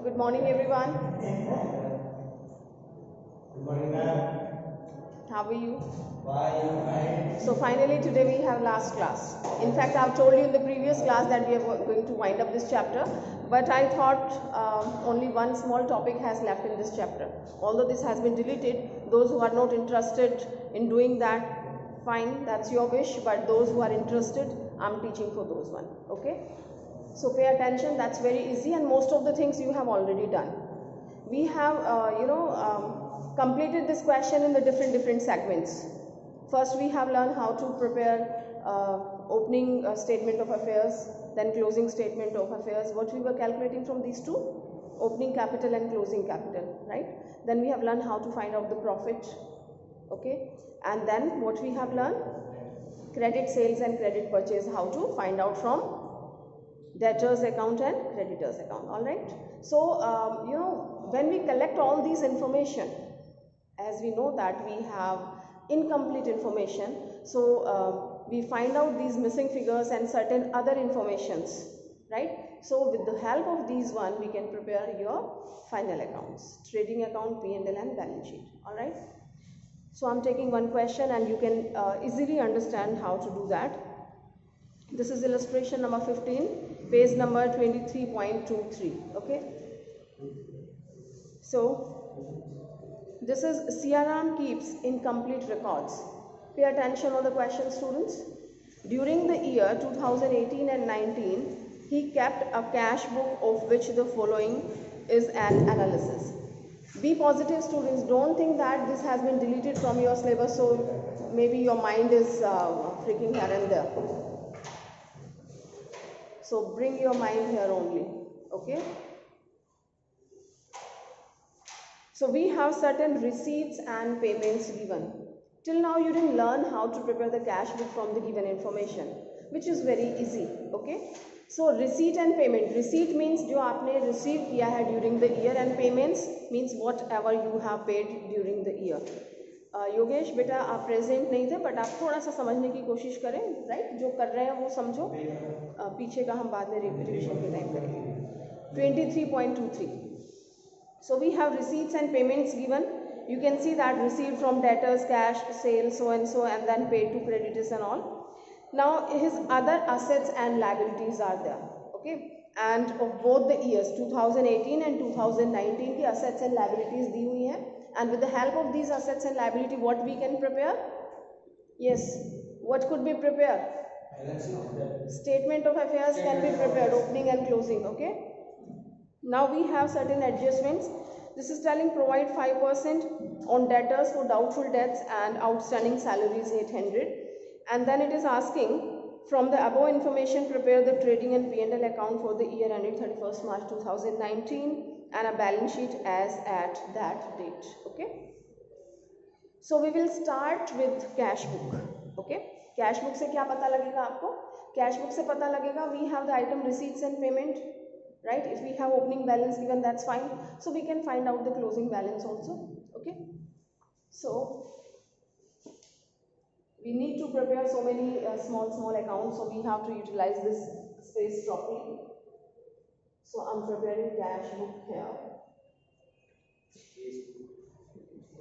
Good morning, everyone. Good morning, ma'am. How are you? Fine. So finally today we have last class. In fact, I've told you in the previous class that we are going to wind up this chapter, but I thought only one small topic has left in this chapter. Although this has been deleted, those who are not interested in doing that, fine, that's your wish, but those who are interested, I'm teaching for those one. Okay? So pay attention, that's very easy, and most of the things you have already done. We have completed this question in the different segments. First we have learned how to prepare opening statement of affairs, then closing statement of affairs. What we were calculating from these two? Opening capital and closing capital, right? Then we have learned how to find out the profit, okay? And then what we have learned? Credit sales and credit purchase, how to find out from debtors account and creditors account. All right, so when we collect all these information, as we know that we have incomplete information, so we find out these missing figures and certain other informations, right? So with the help of these one, we can prepare your final accounts, trading account, P&L and balance sheet. All right, so I'm taking one question and you can easily understand how to do that. This is illustration number 15, page number 23.23. okay? So this is Siaram keeps incomplete records. Pay attention on the question, students. During the year 2018 and 19, he kept a cash book of which the following is an analysis. Be positive, students. Don't think that this has been deleted from your syllabus, so maybe your mind is freaking here and there. So bring your mind here only, okay? So we have certain receipts and payments given. Till now you didn't learn how to prepare the cash book from the given information, which is very easy, okay? So receipt and payment. Receipt means जो आपने receive किया है during the year, and payments means whatever you have paid during the year. Yogesh बेटा आप present नहीं थे, but आप थोड़ा सा समझने की कोशिश करें, राइट? जो कर रहे हैं वो समझो, पीछे का हम बाद में रिविजन के टाइम करेंगे. 23.23. So we have receipts and payments given. You can see that received from debtors, cash, sales, so and so, and then paid to creditors and all. Now his other assets and liabilities are there, okay? And of both the years 2018 and 2019 की assets and liabilities दी हुई हैं. And with the help of these assets and liability, what we can prepare? Yes, what could be prepared? Statement of affairs can be prepared, opening and closing, okay? Now we have certain adjustments. This is telling provide 5% on debtors for doubtful debts and outstanding salaries 800. And then it is asking from the above information prepare the trading and P&L account for the year ended 31st March 2019 and a balance sheet as at that date, okay? So we will start with cash book, okay? Cash book से क्या पता लगेगा आपको? Cash book से पता लगेगा we have the item receipts and payment, right? If we have opening balance given, that's fine. So we can find out the closing balance also, okay? So we need to prepare so many small accounts, so we have to utilize this space properly. So I'm preparing cash book here,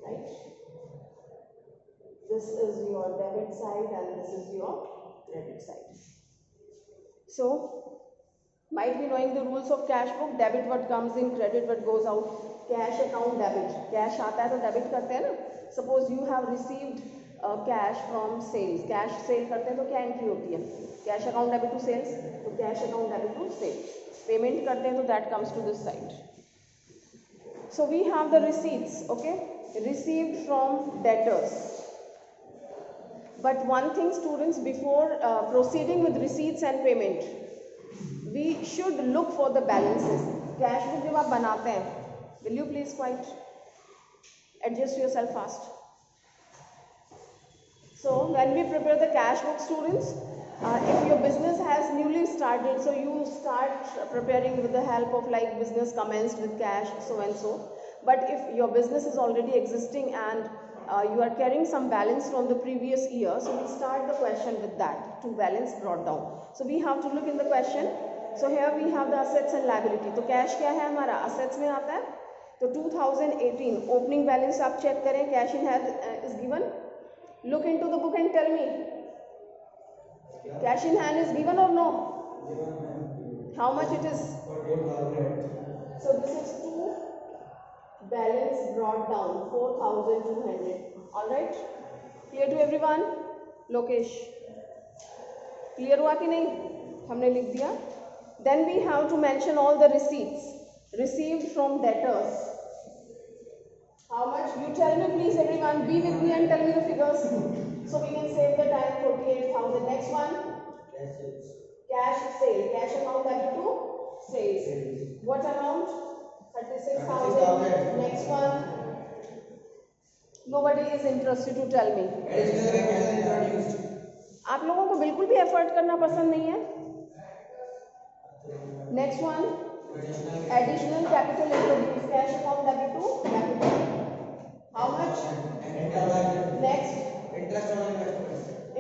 right? This is your debit side and this is your credit side. So might be knowing the rules of cash book. Debit what comes in, credit what goes out. Cash account debit. Cash आता है तो debit करते हैं ना. Suppose you have received cash from sales. Cash sale करते हैं तो क्या entry होती है? Cash account debit to sales. तो cash account debit to sales. Payment करते हैं तो that comes to this side. So we have the receipts, okay? Received from debtors. But one thing, students, before proceeding with receipts and payment, we should look for the balances. Cash book जब आप बनाते हैं, will you please quite adjust yourself fast? So when we prepare the cash book, students, if your business has newly started, so you start preparing with the help of like business commenced with cash, so and so. But if your business is already existing and you are carrying some balance from the previous year, so we start the question with that, to balance brought down. So we have to look in the question, so here we have the assets and liability. तो cash क्या है हमारा, assets में आता है. तो 2018 opening balance आप check करें, cash in hand is given. Look into the book and tell me, cash in hand is given और no? How much it is? So this is to balance brought down 4,200. All right, clear to everyone? Lokesh clear हुआ कि नहीं? हमने लिख दिया. Then we have to mention all the receipts received from debtors. How much? You tell me please everyone, be with me and tell me the figures so we can save the time. 48,000. Next one, cash sale, cash amount that you do sales. What amount? 36,000. Next one, nobody is interested to tell me. आप लोगों को बिल्कुल भी effort करना पसंद नहीं है. Next one, additional capital introduce, cash account debit to capital. How much? Next,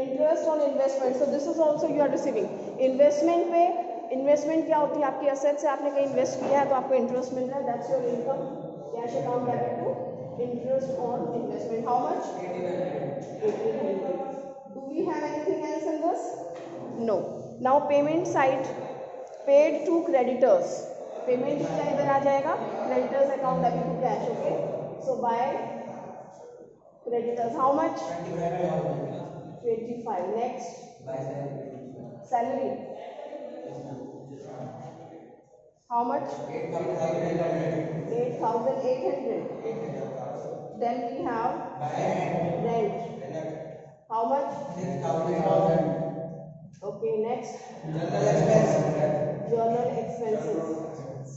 interest on investment. So this is also you are receiving. Investment पे, इन्वेस्टमेंट क्या होती है? आपकी असेट से आपने कहीं इन्वेस्ट किया है तो आपको इंटरेस्ट मिल रहा है, that's your income. Cash account debit to interest on investment. How much? 1800. Do we have anything else in this? No. Now payment side, paid to creditors. Payment क्या इधर आ जाएगा? Creditors account debit to cash. Okay. So by creditors, how much? 25. Next, salary. How much? 8,800. Then we have rent. How much? 6,000. Okay, next. Journal expenses.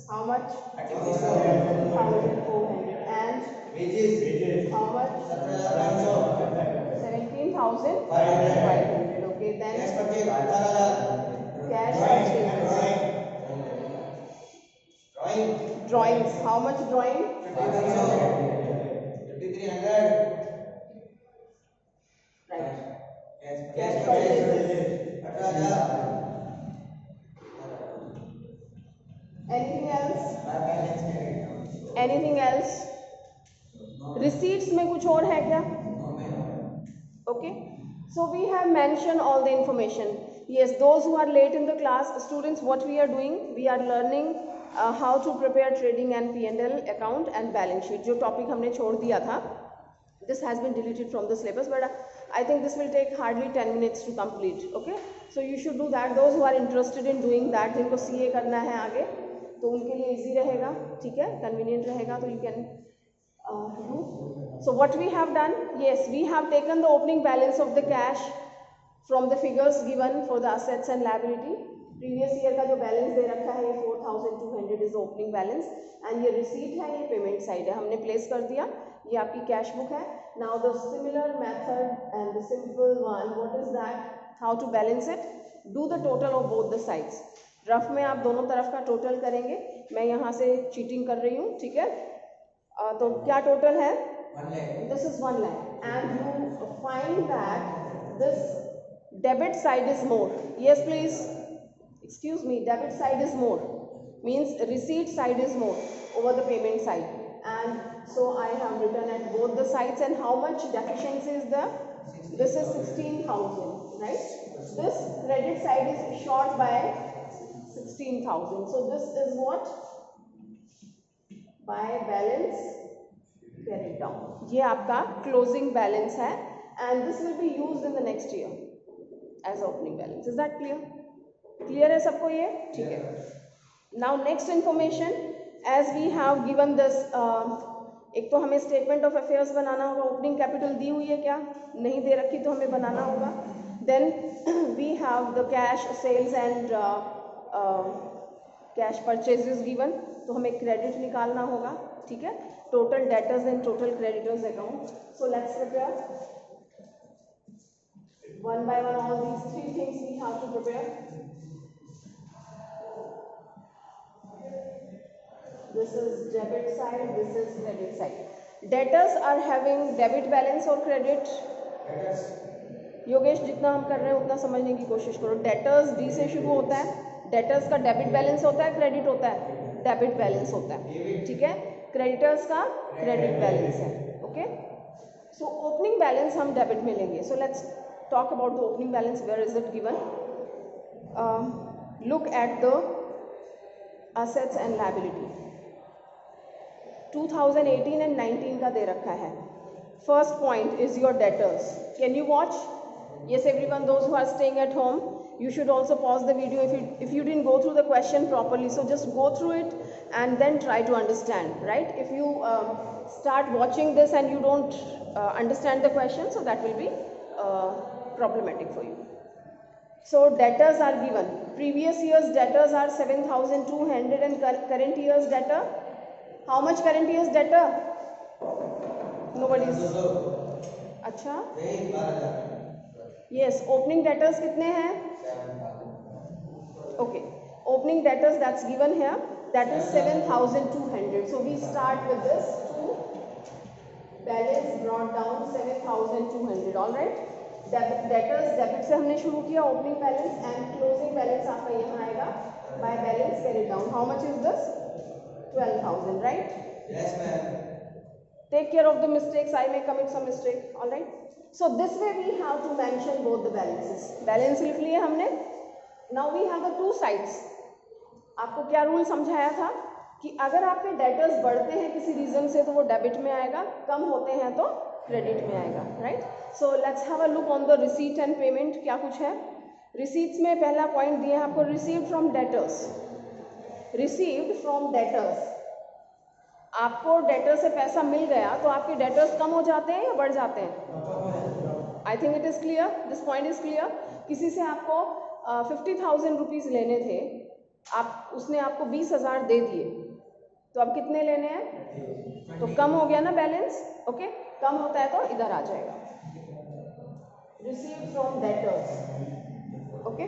How much? 1,400. And how much? 17,500. Okay, then cash purchases. Drawings. How much drawing? 5,300. Right. Cash purchases. Anything else? Anything else? Receipts में कुछ और है क्या? Okay. So we have mentioned all the information. Yes, those who are late in the class, students, what we are doing, we are learning how to prepare trading and P&L account and balance sheet. जो topic हमने छोड़ दिया था, this has been deleted from the syllabus, but I think this will take hardly 10 minutes to complete. Okay, so you should do that. Those who are interested in doing that, जिनको CA करना है आगे, तो उनके लिए easy रहेगा, ठीक है, convenient रहेगा, तो you can do. So what we have done? Yes, we have taken the opening balance of the cash from the figures given for the assets and liability. Previous year का जो balance दे रखा है ये 4,200 is opening balance, and ये receipt है, ये payment side है, हमने प्लेस कर दिया. ये आपकी कैश बुक है. Now the similar method and the simple one, what is that? How to balance it? Do the total of both the sides. Rough में आप दोनों तरफ का टोटल करेंगे. मैं यहाँ से चीटिंग कर रही हूँ, ठीक है. तो क्या टोटल है? 1 lakh. This is 1 lakh, and you find that this debit side is more. Yes, please. Excuse me. Debit side is more. Means receipt side is more over the payment side. And so I have written at both the sides. And how much deficiency is there? This is 16,000, right? This credit side is short by 16,000. So this is what? By balance carried down. ये आपका closing balance है, and this will be used in the next year as opening balance. Is that clear? Clear है सबको ये? ठीक है. Now next information, as we have given this, एक तो हमें statement of affairs बनाना होगा. opening capital दी हुई है क्या? नहीं दे रखी तो हमें बनाना होगा. Then we have the cash sales and cash purchases given, तो हमें credit निकालना होगा, ठीक है. Total debtors and total creditors account. So let's prepare one by one all these three things we have to prepare. This is debit side, this is credit side. Debtors are having debit balance or credit? Yogesh जितना हम कर रहे हैं उतना समझने की कोशिश करो. Debtors D से शुरू होता है, डेटर्स का डेबिट बैलेंस होता है, क्रेडिट होता है, डेबिट बैलेंस होता है, ठीक है। क्रेडिटर्स का क्रेडिट बैलेंस है, ओके। सो ओपनिंग बैलेंस हम डेबिट में लेंगे। So let's talk about the opening balance. Where is it given? Look at the assets and liability. 2018 एंड 19 का दे रखा है। First point is your debtors. Can you watch? Yes, everyone, those who are staying at home, you should also pause the video if you didn't go through the question properly. So just go through it and then try to understand, right? If you start watching this and you don't understand the question, so that will be problematic for you. So debtors are given. Previous year's debtors are 7,200 and current year's debtor. How much current year's debtor? Nobody's. अच्छा, yes, opening debtors कितने हैं? Okay, opening debtors that's given here, that is 7,200. So we start with this to balance brought down 7,200. all right. Debtors debit से हमने शुरू किया, opening balance and closing balance आपका यहाँ आएगा by balance carry down. How much is this? 12,000, right? Yes, ma'am. Take care of the mistakes. I may commit some mistake. all right. So this way we have to mention both the balances. Balance लिख लिए हमने. Now we have the two sides. आपको क्या rule समझाया था कि अगर आपके डेटर्स बढ़ते हैं किसी रीजन से तो वो डेबिट में आएगा, कम होते हैं तो क्रेडिट में आएगा, right. So let's have a look on the receipt and payment. क्या कुछ है रिसीट्स में? पहला पॉइंट दिया है आपको, received from debtors. Received from debtors, आपको डेटर से पैसा मिल गया तो आपके डेटर्स कम हो जाते हैं या बढ़ जाते हैं? I think it is clear, this point is clear. किसी से आपको 50,000 रुपीज़ लेने थे, आप उसने आपको 20,000 दे दिए, तो अब कितने लेने हैं? तो कम हो गया ना बैलेंस, ओके. कम होता है तो इधर आ जाएगा, received from debtors, okay.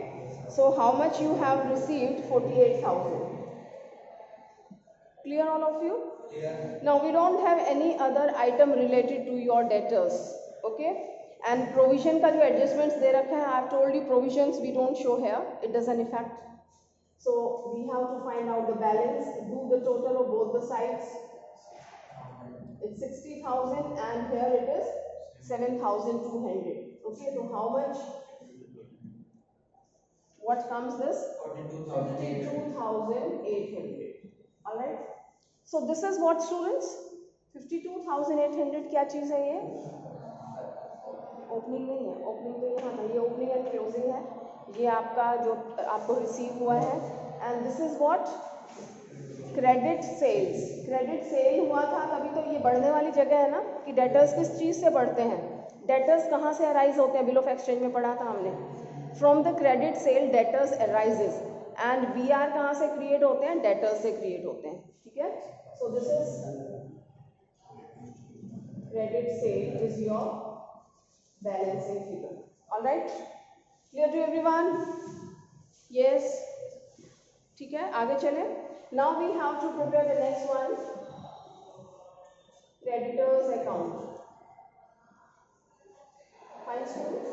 So how much you have received? 48,000. Clear all of you? Yeah. Now we don't have any other item related to your debtors, okay. And provision का जो adjustments दे रखा है, I have told you provisions we don't show here, it doesn't affect. So we have to find out the balance, do the total of both the sides. It's 60,000 and here it is 7,200. Okay, so how much? What comes this? 52,800. all right. So this is what students, 52,800 क्या चीज़ है ये? Opening नहीं है, opening तो यहाँ था, ये opening and closing है. ये आपका जो आपको रिसीव हुआ है. And this is what? Credit sales. Credit sale हुआ था तभी तो ये बढ़ने वाली जगह है ना कि डेटर्स किस चीज़ से बढ़ते हैं. डेटर्स कहाँ से अराइज होते हैं? बिल ऑफ एक्सचेंज में पढ़ा था हमने. From the credit sale debtors arises and we are कहाँ से क्रिएट होते हैं? डेटर्स से क्रिएट होते हैं, ठीक है. So this is credit sale is your balancing figure. All right, clear to everyone? Yes, ठीक है, आगे चले. Now we have to prepare the next one, creditors account. Fine students,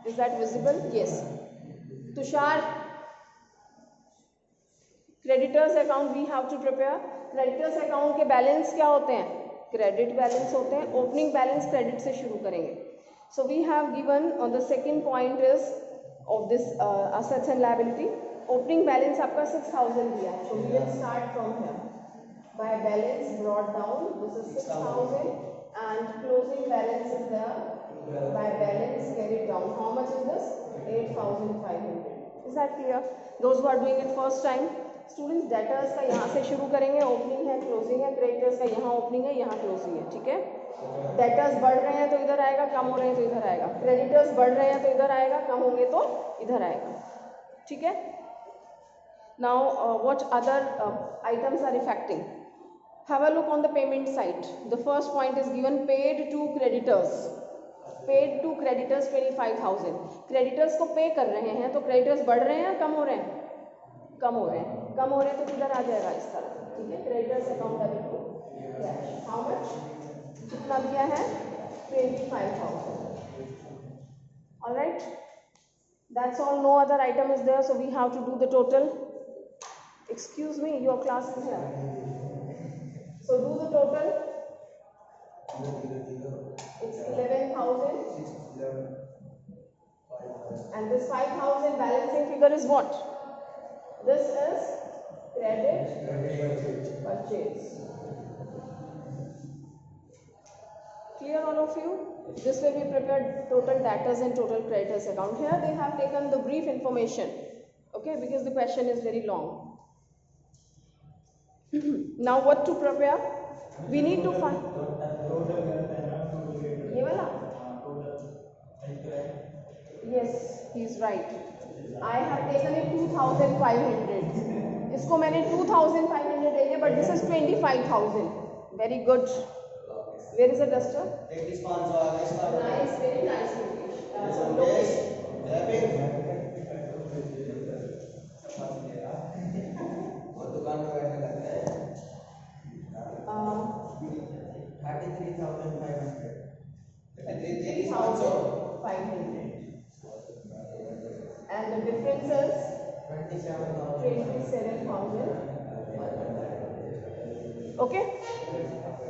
is that visible? Yes. Tushar, creditors account we have to prepare. Creditors account के balance क्या होते हैं? Credit balance होते हैं. ओपनिंग बैलेंस क्रेडिट से शुरू करेंगे. So we have given on the second point is of this assets and liability. Opening balance आपका 6,000 दिया है. So we will start from here by balance brought down. This is 6,000 and closing balance is there by balance carried down. How much is this? 8,500. Is that clear? Those who are doing it first time. Students, debtors का यहाँ से शुरू करेंगे, opening है, closing है. Creditors का यहाँ opening है, यहाँ क्लोजिंग है, ठीक है. डेटर्स बढ़ रहे हैं तो इधर आएगा, कम हो रहे हैं तो इधर आएगा. क्रेडिटर्स बढ़ रहे हैं तो इधर आएगा, कम होंगे तो इधर आएगा, ठीक है. Now what other items are affecting? Have a look on the payment side. The first point is given, paid to creditors. Paid to creditors 25,000. Creditors को पे कर रहे हैं तो क्रेडिटर्स बढ़ रहे हैं, कम हो रहे हैं? कम हो रहे हैं. कम हो रहे हैं तो किधर आ जाएगा? इस तरह, ठीक है. Creditors account debit to cash. How much? कितना दिया है? 25,000. All right, That's all, no other item is there, so we have to do the total. Excuse me, your class is here. So do the total. It's 11,000. And this 5,000 balancing figure is what? This is credit purchase. Clear all of you? This way we prepared total debtors and total creditors account. Here they have taken the brief information, okay, because the question is very long. Now what to prepare? We need to find ये वाला? Yes, he is right. I have taken it 2,500. इसको मैंने 2,500 ले लिया, but this is 25,000. Very good. Where is the duster? Nice, very nice. दुकान में बैठने लगता है 33,500. And the difference is 27,000. Okay.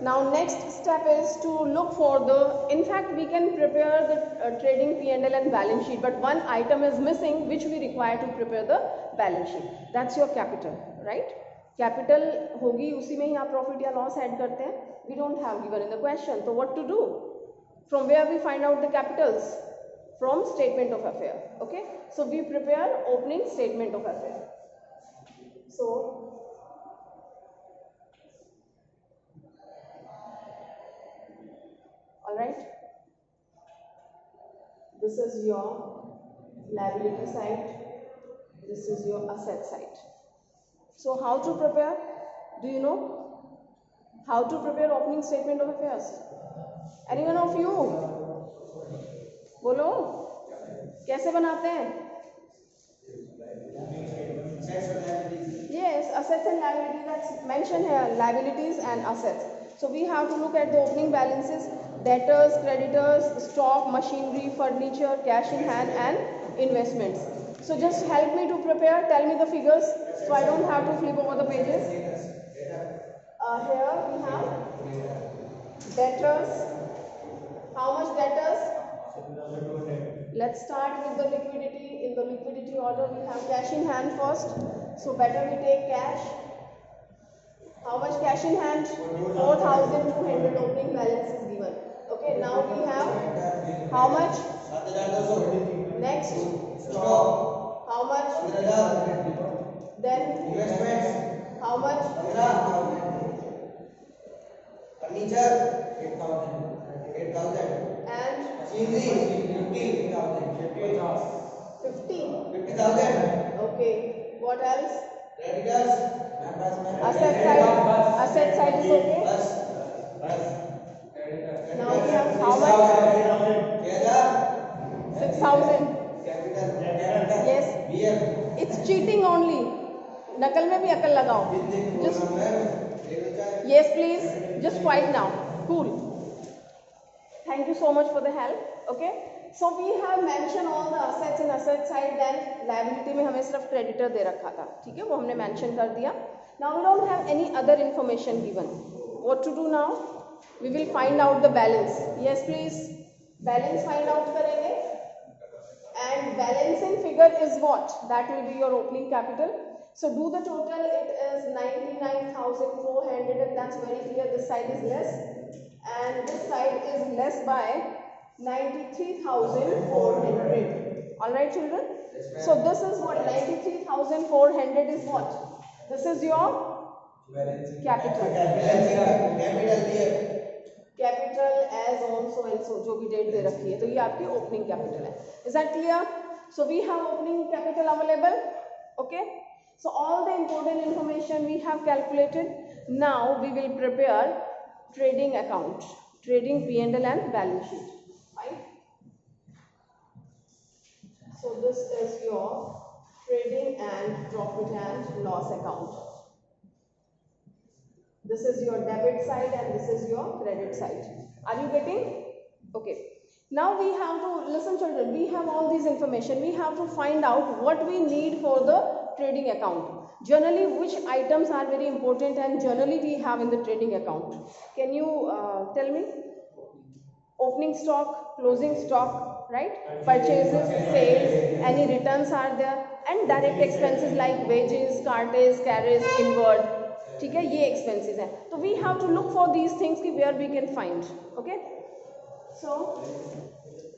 Now next step is to look for the, in fact we can prepare the trading P&L and balance sheet, but one item is missing which we require to prepare the balance sheet. That's your capital, right? Capital होगी, उसी में ही आप profit या loss add करते हैं. We don't have given in the question. So what to do? From where we find out the capitals? From statement of affair. Okay. So we prepare opening statement of affair. So alright, this is your liability side, this is your asset side. So how to prepare? Do you know how to prepare opening statement of affairs? Anyone of you? बोलो कैसे बनाते हैं? Yes, assets and liabilities, that's mentioned here, liabilities and assets. So we have to look at the opening balances, debtors, creditors, stock, machinery, furniture, cash in hand and investments. So just help me to prepare, tell me the figures so I don't have to flip over the pages. Here we have debtors. How much debtors? Let's start with the liquidity. In the liquidity order we have cash in hand first. So better we take cash. How much cash in hand? 4,200 opening balance is given. Okay, now we have how much? Next. How much? Then how much? Furniture 8,000. And machinery 50,000. Okay. What else? Creditors. Asset side is okay. Now we have how much? 6,000. Yes. It's cheating only. नकल में भी अकल लगाओ. Just yes, please. Just quiet now. Cool. Thank you so much for the help. Okay. So we have mentioned all the assets in asset side. Then liability में हमें सिर्फ creditor दे रखा था. ठीक है, वो हमने mention कर दिया. Now we don't have any other information given. What to do now? We will find out the balance. Yes, please. Balance find out करेंगे. And balancing figure is what? That will be your opening capital. So do the total. It is 99,400, and that's very clear. This side is less, and this side is less by 93,400. All right, children. So this is what 93,400 is what? This is your capital. Capital as on so and so, जो भी date दे रखी है, तो ये आपकी opening capital है. Is that clear? So we have opening capital available. Okay. So all the important information we have calculated. Now we will prepare trading account, trading P&L and balance sheet. Fine. So this is your trading and profit and loss account. This is your debit side and this is your credit side. Are you getting? Okay. Now we have to listen, children. We have all these information. We have to find out what we need for the trading account. Generally, which items are very important and generally we have in the trading account. Can you tell me? Opening stock, closing stock, right? Purchases, sales, any returns are there, and direct expenses like wages, cartage, carriage, inward. ठीक है, ये expenses हैं. तो we have to look for these things कि where we can find. Okay? So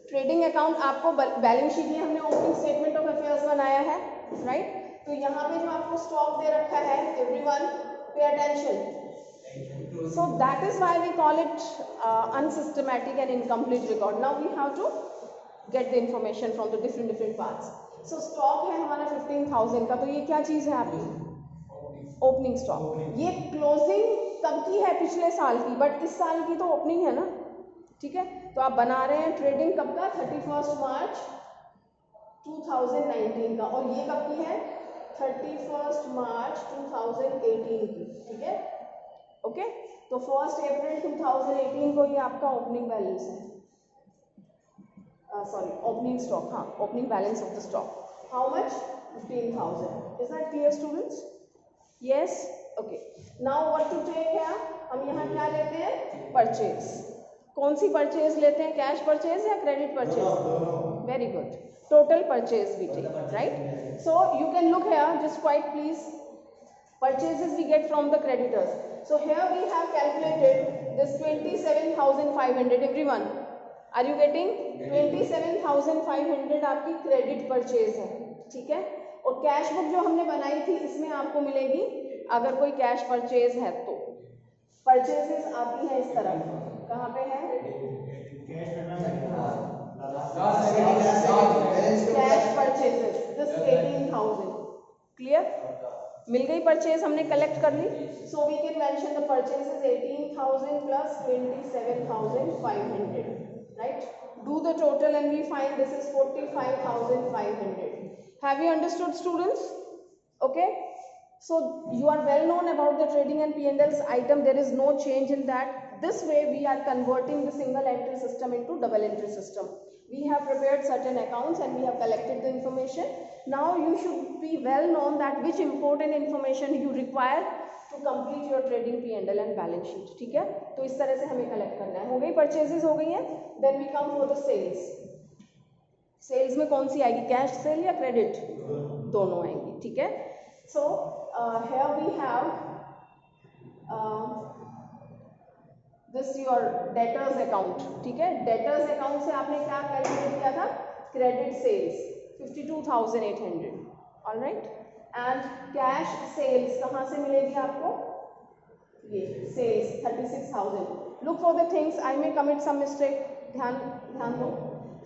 trading account आपको balance sheet में हमने opening statement of affairs बनाया है, राइट? तो यहाँ पे जो आपको स्टॉक दे रखा है, everyone pay attention. So that is why we call it unsystematic and incomplete record. Now we have to get the information from the different parts. So stock है हमारा 15,000 का, तो ये क्या चीज है आपकी? Opening stock. ये क्लोजिंग कब की है? पिछले साल की, बट इस साल की तो ओपनिंग है ना, ठीक है? तो आप बना रहे हैं ट्रेडिंग कब का? 31 मार्च 2019 का, और ये कब की है? 31 मार्च 2018 की, ठीक है? ओके, तो 1 अप्रैल 2018 को ये आपका ओपनिंग बैलेंस है, सॉरी ओपनिंग स्टॉक, हाँ, opening balance of the stock. How much? 15,000. Is that clear students? Yes, okay. Now what to take है? हम यहाँ क्या लेते हैं? परचेज. कौन सी परचेज लेते हैं? कैश परचेज या credit purchase? Very good. Total purchase we take, right? So you can look here, just quite please. Purchases we get from the creditors. So here we have calculated this 27,500. Everyone, are you getting? 27,500 आपकी credit purchase है, ठीक है? और cash book जो हमने बनाई थी इसमें आपको मिलेगी, अगर कोई कैश परचेज है तो. परचेजेस आती है इस तरह, कहाँ पे है? Cash purchases, this 18,000. क्लियर? मिल गई परचेज, हमने कलेक्ट कर ली. So we can mention the purchases 18,000 plus 27,500, right? Do the total and we find this is 45,500. Have you understood students? Okay, so you are well known about the trading and P&L's item. There is no change in that. This way we are converting the single entry system into double entry system. We have prepared certain accounts and we have collected the information. Now you should be well known that which important information you require to complete your trading P&L and balance sheet. ठीक है? तो इस तरह से हमें collect करना है. हो गई परचेजेस, हो गई है. Then we come for the sales. Sales में कौन सी आएगी? कैश सेल या क्रेडिट? दोनों आएंगी, ठीक है? So here we have this your debtors account, ठीक है? debtors account से आपने क्या कैलकुलेट किया था? Credit sales 52,800, alright. And cash sales कहाँ से मिलेगी आपको? ये sales 36,000. Look for the things, I may commit some mistake, ध्यान दो.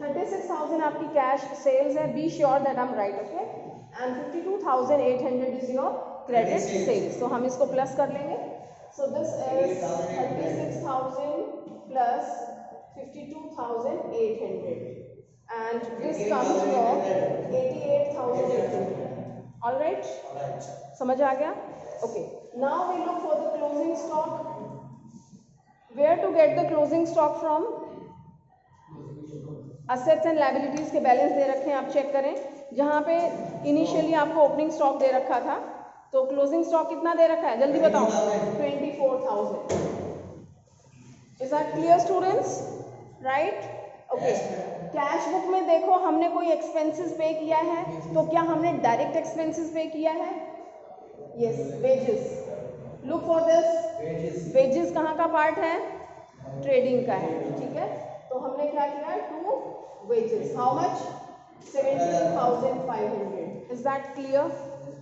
36,000 आपकी कैश सेल्स है, be sure that I am right, okay? And 52,800 is your credit sales. तो हम इसको प्लस कर लेंगे. So this is 36,000 plus 52,800 and this comes for 88,800. Alright, समझ आ गया? Okay, now we look for the closing stock. Where to get the closing stock from? Assets and liabilities के balance दे रखे हैं, आप चेक करें. जहाँ पे इनिशियली आपको ओपनिंग स्टॉक दे रखा था, तो क्लोजिंग स्टॉक कितना दे रखा है? जल्दी बताओ. 24,000. Is that clear students? Right, okay. Cash book में देखो हमने कोई एक्सपेंसेस पे किया है, तो क्या हमने डायरेक्ट एक्सपेंसेस पे किया है? Yes, wages. Look for this. Wages कहाँ का पार्ट है? ट्रेडिंग का है, ठीक है? तो हमने क्या किया? 2 wages. How much? 17,500. Is that clear?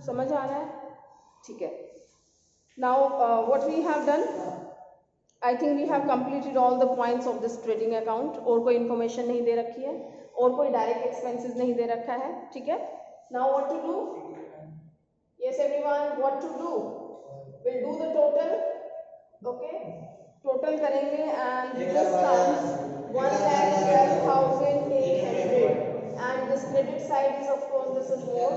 समझ आ रहा है? ठीक है. Now what we have done? I think we have completed all the points of this trading account. और कोई information नहीं दे रखी है, और कोई direct expenses नहीं दे रखा है, ठीक है? Now what to do? Yes everyone, what to do? We'll do the total. Okay? Total करेंगे and this comes 1,12,800. And this credit side is, of course, this is more,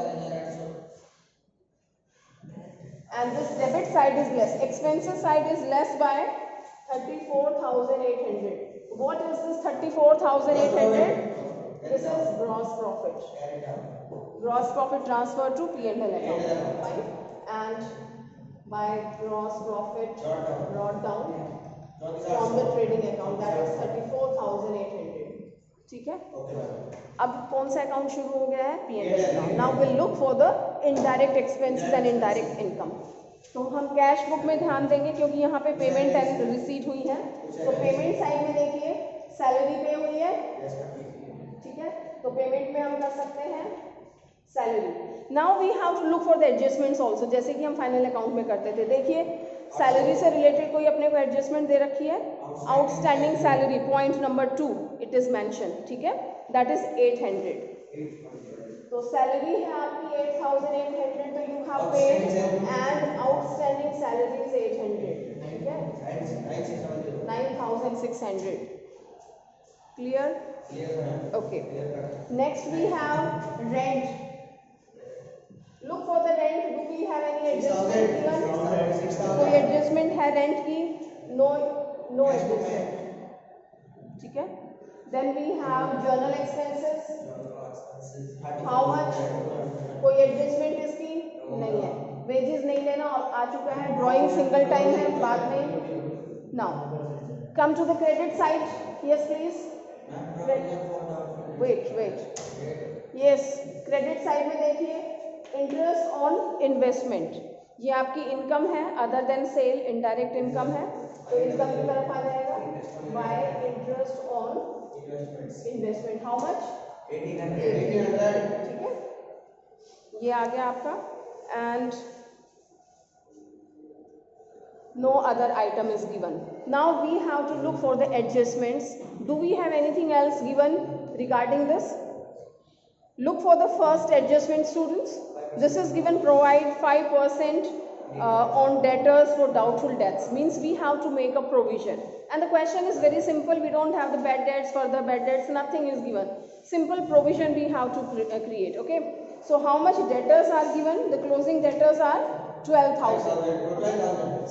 and this debit side is less. Expenses side is less by 34,800. What is this 34,800? This is gross profit. Gross profit transfer to P&L account. Fine. And by gross profit brought down from the trading account, that is 34,800. ठीक है. अब कौन सा account शुरू हो गया है? P&L account. Now will look for the indirect expenses and indirect income. तो हम कैश बुक में ध्यान देंगे क्योंकि यहाँ पे पेमेंट एंड रिसीट हुई है. तो पेमेंट साइड में देखिए सैलरी पे हुई है. ठीक है. तो पेमेंट में हम कर सकते हैं salary. Now we have to look for the adjustments also, जैसे कि हम फाइनल अकाउंट में करते थे. देखिए सैलरी से रिलेटेड कोई अपने को एडजस्टमेंट दे रखी है. Outstanding salary point number 2 it is mention. ठीक है. That is 800. तो सैलरी है आपकी 8,800. तो you have paid and outstanding salary is 800. ठीक है. 9,600. Clear? Okay. Next we have rent. Look for the rent. Do we have any adjustment given? कोई adjustment है rent की? No adjustment. ठीक है. Then we have journal expenses. How much? कोई adjustment इसकी नहीं है. Wages नहीं लेना और आ चुका है. Drawing single time है बाद में. Now come to the credit side. Yes please. Wait yes. Credit side में देखिए इंटरेस्ट ऑन इन्वेस्टमेंट. ये आपकी इनकम है other than sale, indirect income है. तो इनकम की तरफ आ जाएगा by interest on investment. How much? 1800. ठीक है. ये आ गया आपका. And no other item is given. Now we have to look for the adjustments. Do we have anything else given regarding this? Look for the first adjustment, students. This is given provide 5% on debtors for doubtful debts. Means we have to make a provision. And the question is very simple. We don't have the bad debts, further bad debts, nothing is given. Simple provision we have to create. Okay. So how much debtors are given? The closing debtors are 12,000.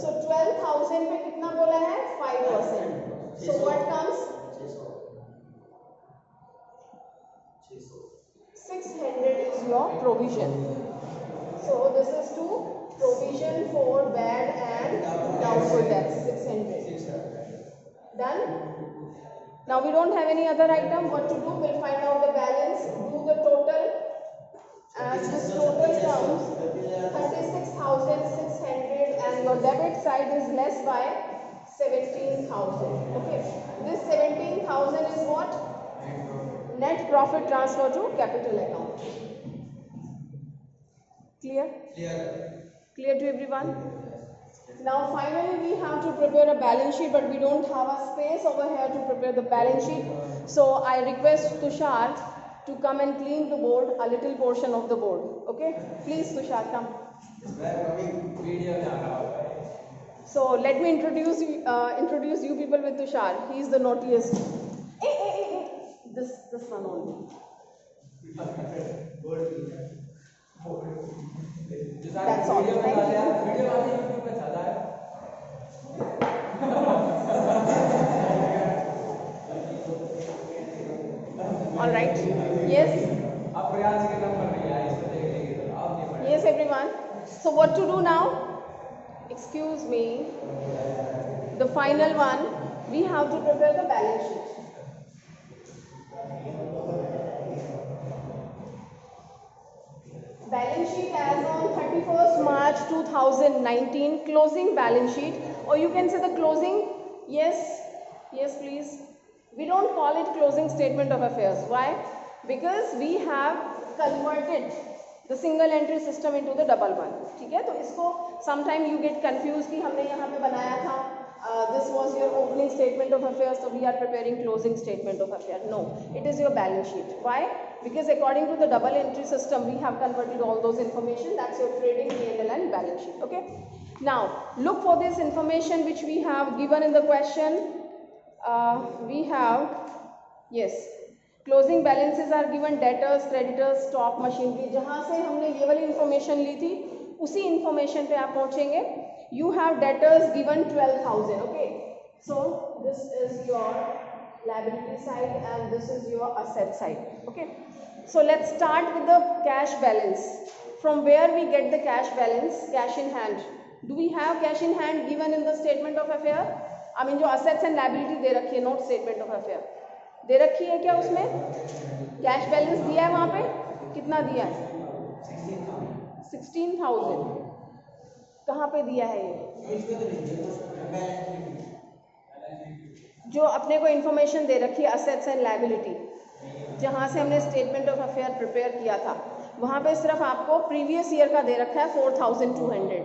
So 12,000 पे कितना बोला है? 5%. So what comes? 600 is your provision. So this is to provision for bad and doubtful debts. 600. Done. Now we don't have any other item. What to do? We'll find out the balance. Do the total. As this total comes 36,600 and your debit side is less by 17,000. Okay. This 17,000 is what? Net profit transfer to capital account. Clear? Clear to everyone? Now finally we have to prepare a balance sheet, but we don't have a space over here to prepare the balance sheet. So I request Tushar to come and clean the board, a little portion of the board. Okay? Please Tushar, come. So let me introduce you people with Tushar. He is the naughtiest. This one only. That's all. Thank you. All right. Yes. Yes, everyone. So what to do now? Excuse me. The final one. We have to prepare the balance sheet. Balance sheet as on 31st March 2019. Closing balance sheet, or you can say the closing. Yes. Yes, please. We don't call it closing statement of affairs. Why? Because we have converted the single entry system into the double one. ठीक है. तो इसको sometime you get confused कि हमने यहाँ पे बनाया था this was your opening statement of affairs, so we are preparing closing statement of affairs. No, it is your balance sheet. Why? Because according to the double entry system we have converted all those information. That's your trading, P&L and balance sheet. Okay. Now look for this information which we have given in the question. We have, yes, closing balances are given, debtors, creditors, stock, machinery. जहाँ से हमने ये वाली information ली थी उसी information पे आप पहुँचेंगे. You have debtors given 12,000. Okay, So this is your liability side and this is your asset side. Okay. So let's start with the cash balance. From where we get the cash balance, cash in hand. Do we have cash in hand given in the statement of affair? I mean जो assets and liability दे रखी है, not statement of affair. दे रखी है क्या उसमें? Cash balance दिया है वहां पे? कितना दिया है? 16,000. कहाँ पे दिया है ये? जो अपने को इंफॉर्मेशन दे रखी है असेट्स एंड लायबिलिटी, जहाँ से हमने स्टेटमेंट ऑफ अफेयर प्रिपेयर किया था, वहाँ पे सिर्फ आपको प्रीवियस ईयर का दे रखा है 4,200,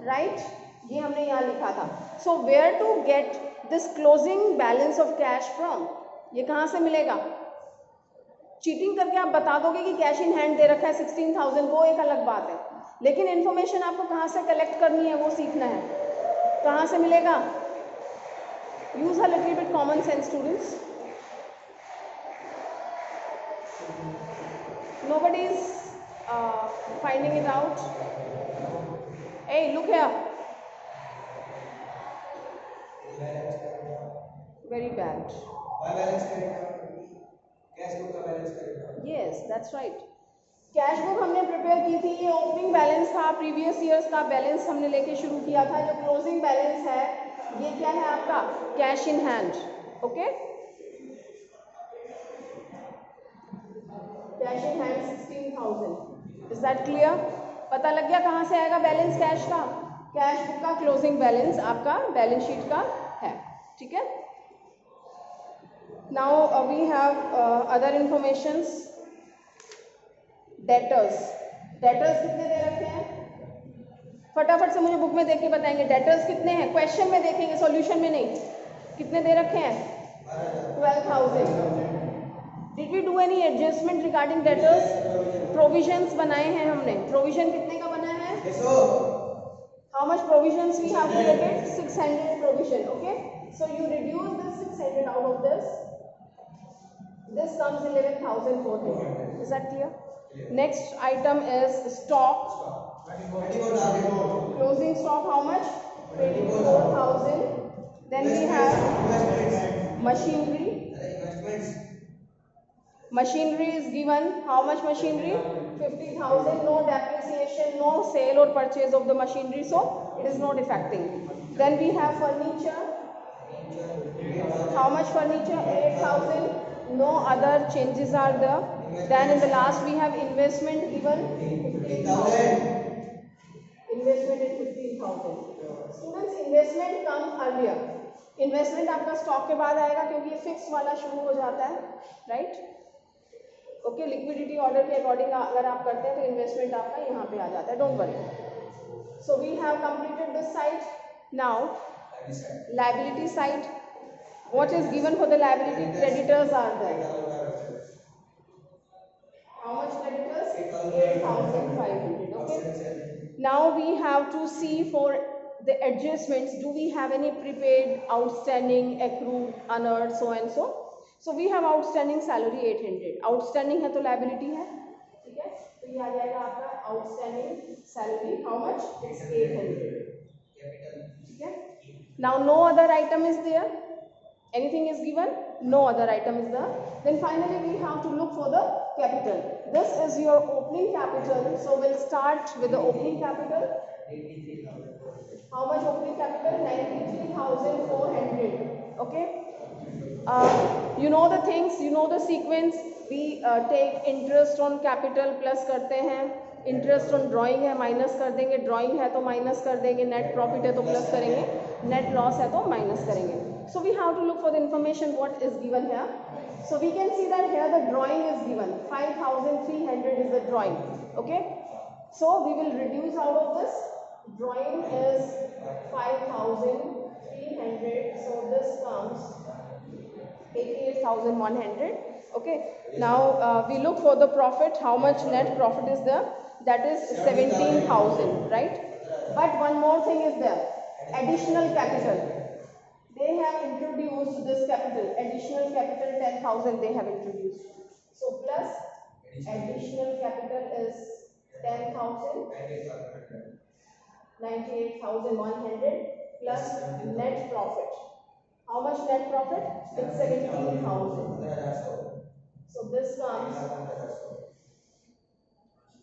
राइट? ये हमने यहाँ लिखा था. So where to get this closing balance of cash from? ये कहाँ से मिलेगा? चीटिंग करके आप बता दोगे कि कैश इन हैंड दे रखा है 16,000, वो एक अलग बात है, लेकिन इन्फॉर्मेशन आपको कहाँ से कलेक्ट करनी है वो सीखना है. कहाँ से मिलेगा? Use a little bit common sense, students. Nobody is finding it out. Hey, look here. Very bad. Yes, that's right. Cash book हमने प्रिपेयर की थी, ये ओपनिंग बैलेंस था, प्रीवियस ईयर्स का बैलेंस हमने लेके शुरू किया था. जो क्लोजिंग बैलेंस है ये क्या है आपका? Cash in hand. Okay, cash in hand 16,000. Is that clear? पता लग गया कहाँ से आएगा बैलेंस कैश का? कैश बुक का क्लोजिंग बैलेंस आपका बैलेंस शीट का है. ठीक है. Now we have other informations. Debtors. Debtors कितने दे रखे हैं? फटाफट से मुझे बुक में देख के बताएंगे. डेटर्स कितने हैं? क्वेश्चन में देखेंगे, सॉल्यूशन में नहीं. कितने दे रखे हैं? 12,000. Did we do any adjustment regarding debtors? Provisions बनाए हैं हमने. प्रोविजन कितने का बना है? How much provisions we have created? 600 provision. Okay, so you reduce this 600 out of this. This comes 11,400. Is that clear? Next item is stock. Closing stock how much? 24,000. Then we have machinery. Machinery is given. How much machinery? 50,000. No depreciation, no sale or purchase of the machinery, so it is not affecting. Then we have furniture. How much furniture? 8,000. No other changes are there. Then in the last we have investment given 15,000. Investment is 15,000. Students, investment comes earlier. Investment आपका stock के बाद आएगा क्योंकि ये fix वाला शुरू हो जाता है, राइट? ओके, लिक्विडिटी ऑर्डर के अकॉर्डिंग अगर आप करते हैं तो इन्वेस्टमेंट आपका यहाँ पे आ जाता है. Don't worry. So we have completed this side. Now liability side. What is given for the liability? Creditors are there. How much creditors? 8,500. Okay. Now we have to see for the adjustments. Do we have any prepaid, outstanding, accrued, unearned, so and so? So we have outstanding salary 800. Outstanding है तो liability है. ठीक है. तो ये आ जाएगा आपका outstanding salary. How much? It's 800. ठीक है. Now no other item is there. Anything is given? No other item is there. Then finally we have to look for the capital. This is your opening capital. So we'll start with the opening capital. How much opening capital? 93,400. Okay. You know the things, you know the sequence. We take interest on capital plus करते हैं. Interest on drawing है minus कर देंगे, drawing है तो minus कर देंगे, net profit है तो प्लस करेंगे, नेट लॉस है तो माइनस करेंगे. So we have to look for the information what is given here. So we can see that here the drawing is given 5,300 is the drawing. Okay, so we will reduce out of this. Drawing is 5,300, so this comes 88,100. Okay, now we look for the profit. How much net profit is there? That is 17,000, right? But one more thing is there, additional capital. They have introduced this capital, additional capital 10,000 they have introduced. So plus additional capital is 10,000, 98,100 plus net profit. How much net profit? It's 17,000. So this comes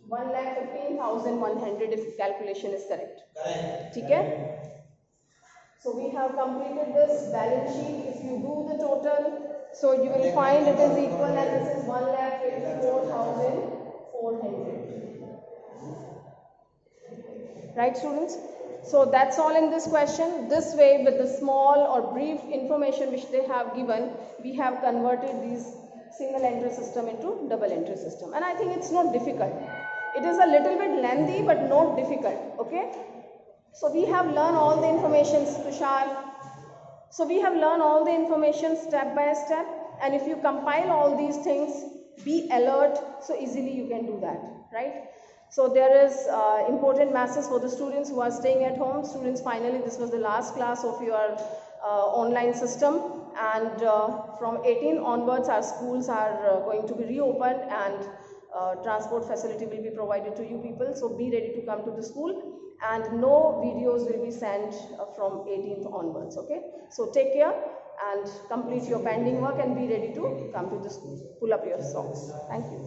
1,15,100 if calculation is correct. Correct. Okay? So we have completed this balance sheet. If you do the total, so you will find it is equal, and this is 1,24,400. Right, students? So that's all in this question. This way, with the small or brief information which they have given, we have converted these single entry system into double entry system. And I think it's not difficult. It is a little bit lengthy but not difficult. Okay? So we have learned all the information, Tushar. So we have learned all the information step by step, and if you compile all these things, be alert, so easily you can do that, right? So there is important message for the students who are staying at home. Students, finally this was the last class of your online system, and from 18 onwards our schools are going to be reopened, and transport facility will be provided to you people. So be ready to come to the school, and no videos will be sent from 18th onwards. Okay, so take care and complete your pending work and be ready to come to the school. Pull up your socks. Thank you.